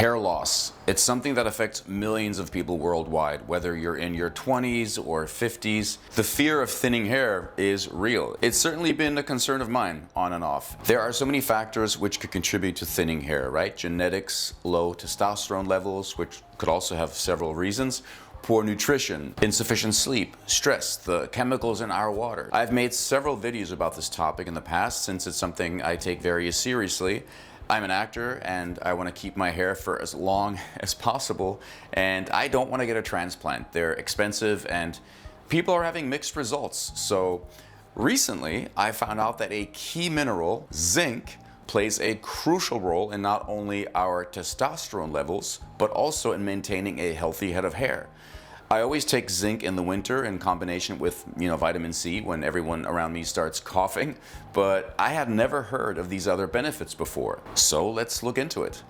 Hair loss. It's something that affects millions of people worldwide, whether you're in your 20s or 50s. The fear of thinning hair is real. It's certainly been a concern of mine, on and off. There are so many factors which could contribute to thinning hair, right? Genetics, low testosterone levels, which could also have several reasons. Poor nutrition, insufficient sleep, stress, the chemicals in our water. I've made several videos about this topic in the past since it's something I take very seriously. I'm an actor and I want to keep my hair for as long as possible, and I don't want to get a transplant. They're expensive and people are having mixed results. So recently I found out that a key mineral, zinc, plays a crucial role in not only our testosterone levels, but also in maintaining a healthy head of hair. I always take zinc in the winter in combination with, vitamin C when everyone around me starts coughing, but I had never heard of these other benefits before. So let's look into it.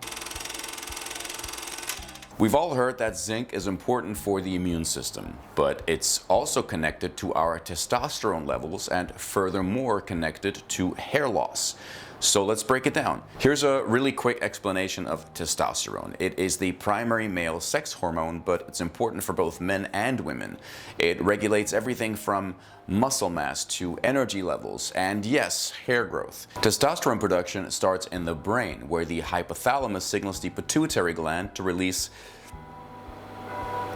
We've all heard that zinc is important for the immune system, but it's also connected to our testosterone levels and furthermore connected to hair loss. So let's break it down. Here's a really quick explanation of testosterone. It is the primary male sex hormone, but it's important for both men and women. It regulates everything from muscle mass to energy levels and, yes, hair growth. Testosterone production starts in the brain, where the hypothalamus signals the pituitary gland to release,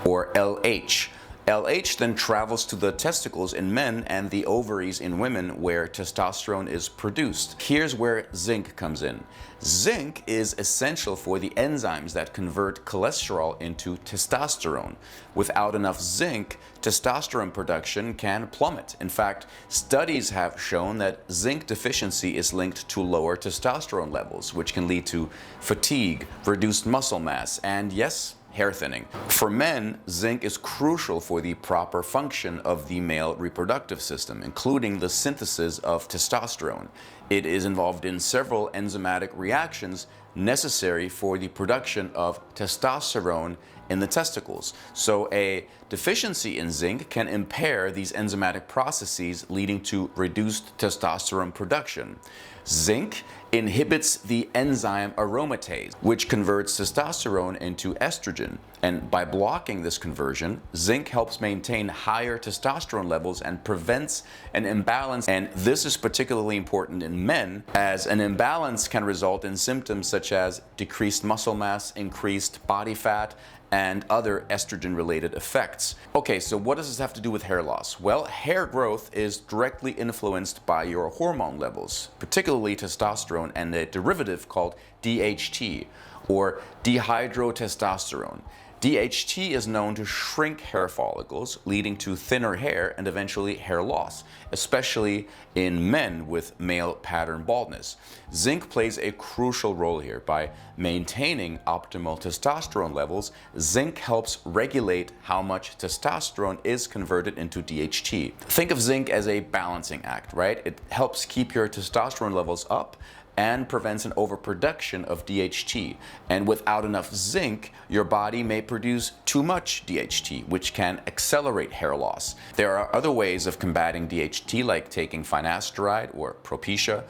or LH. LH then travels to the testicles in men and the ovaries in women, where testosterone is produced. Here's where zinc comes in. Zinc is essential for the enzymes that convert cholesterol into testosterone. Without enough zinc, testosterone production can plummet. In fact, studies have shown that zinc deficiency is linked to lower testosterone levels, which can lead to fatigue, reduced muscle mass, and yes, hair thinning. For men, zinc is crucial for the proper function of the male reproductive system, including the synthesis of testosterone. It is involved in several enzymatic reactions necessary for the production of testosterone in the testicles. So a deficiency in zinc can impair these enzymatic processes, leading to reduced testosterone production. Zinc inhibits the enzyme aromatase, which converts testosterone into estrogen. And by blocking this conversion, zinc helps maintain higher testosterone levels and prevents an imbalance. And this is particularly important in men, as an imbalance can result in symptoms such as decreased muscle mass, increased body fat, and other estrogen-related effects. Okay, so what does this have to do with hair loss? Well, hair growth is directly influenced by your hormone levels, particularly testosterone and a derivative called DHT, or dihydrotestosterone. DHT is known to shrink hair follicles, leading to thinner hair and eventually hair loss, especially in men with male pattern baldness. Zinc plays a crucial role here. By maintaining optimal testosterone levels, zinc helps regulate how much testosterone is converted into DHT. Think of zinc as a balancing act, right? It helps keep your testosterone levels up and prevents an overproduction of DHT. And without enough zinc, your body may produce too much DHT, which can accelerate hair loss. There are other ways of combating DHT, like taking Finasteride or Propecia,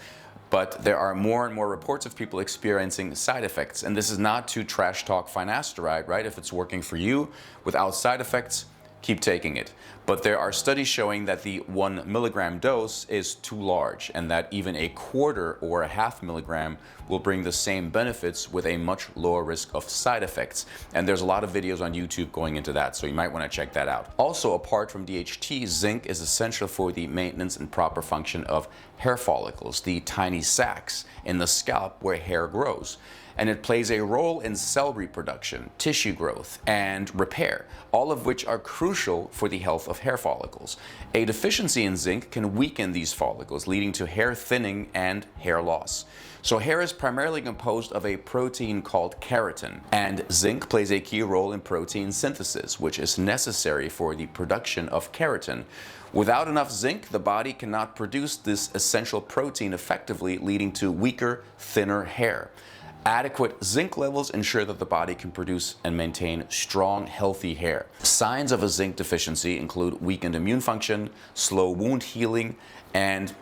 but there are more and more reports of people experiencing side effects. And this is not to trash talk Finasteride, right? If it's working for you without side effects, keep taking it. But there are studies showing that the 1 milligram dose is too large, and that even a quarter or a half milligram will bring the same benefits with a much lower risk of side effects. And there's a lot of videos on YouTube going into that, so you might want to check that out. Also, apart from DHT, zinc is essential for the maintenance and proper function of hair follicles, the tiny sacs in the scalp where hair grows. And it plays a role in cell reproduction, tissue growth, and repair, all of which are crucial for the health of hair follicles. A deficiency in zinc can weaken these follicles, leading to hair thinning and hair loss. So hair is primarily composed of a protein called keratin, and zinc plays a key role in protein synthesis, which is necessary for the production of keratin. Without enough zinc, the body cannot produce this essential protein effectively, leading to weaker, thinner hair. Adequate zinc levels ensure that the body can produce and maintain strong, healthy hair. Signs of a zinc deficiency include weakened immune function, slow wound healing, and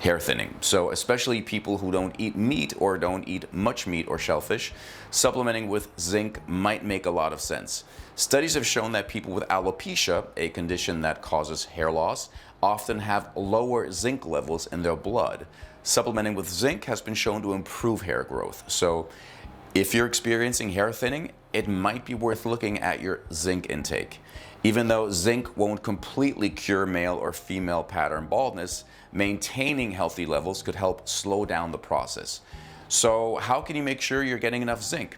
hair thinning. So especially people who don't eat meat or don't eat much meat or shellfish, supplementing with zinc might make a lot of sense. Studies have shown that people with alopecia, a condition that causes hair loss, often have lower zinc levels in their blood. Supplementing with zinc has been shown to improve hair growth. So if you're experiencing hair thinning, it might be worth looking at your zinc intake. Even though zinc won't completely cure male or female pattern baldness, maintaining healthy levels could help slow down the process. So how can you make sure you're getting enough zinc?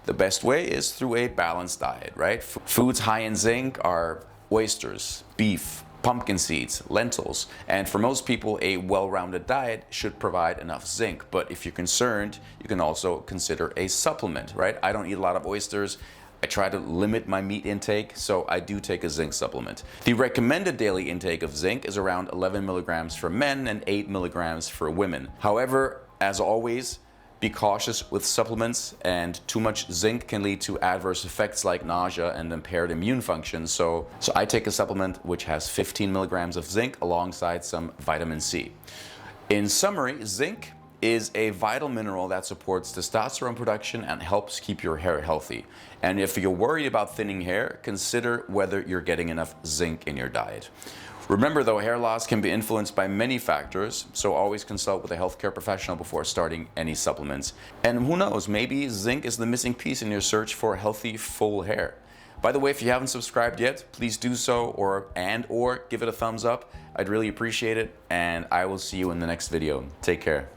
The best way is through a balanced diet, right? Foods high in zinc are oysters, beef, pumpkin seeds, lentils, and for most people, a well-rounded diet should provide enough zinc. But if you're concerned, you can also consider a supplement, right? I don't eat a lot of oysters. I try to limit my meat intake, so I do take a zinc supplement. The recommended daily intake of zinc is around 11 milligrams for men and 8 milligrams for women. However, as always, be cautious with supplements, and too much zinc can lead to adverse effects like nausea and impaired immune function. So I take a supplement which has 15 milligrams of zinc alongside some vitamin C. In summary, zinc is a vital mineral that supports testosterone production and helps keep your hair healthy. And if you're worried about thinning hair, consider whether you're getting enough zinc in your diet. Remember though, hair loss can be influenced by many factors, so always consult with a healthcare professional before starting any supplements. And who knows, maybe zinc is the missing piece in your search for healthy, full hair. By the way, if you haven't subscribed yet, please do so, or give it a thumbs up. I'd really appreciate it, and I will see you in the next video. Take care.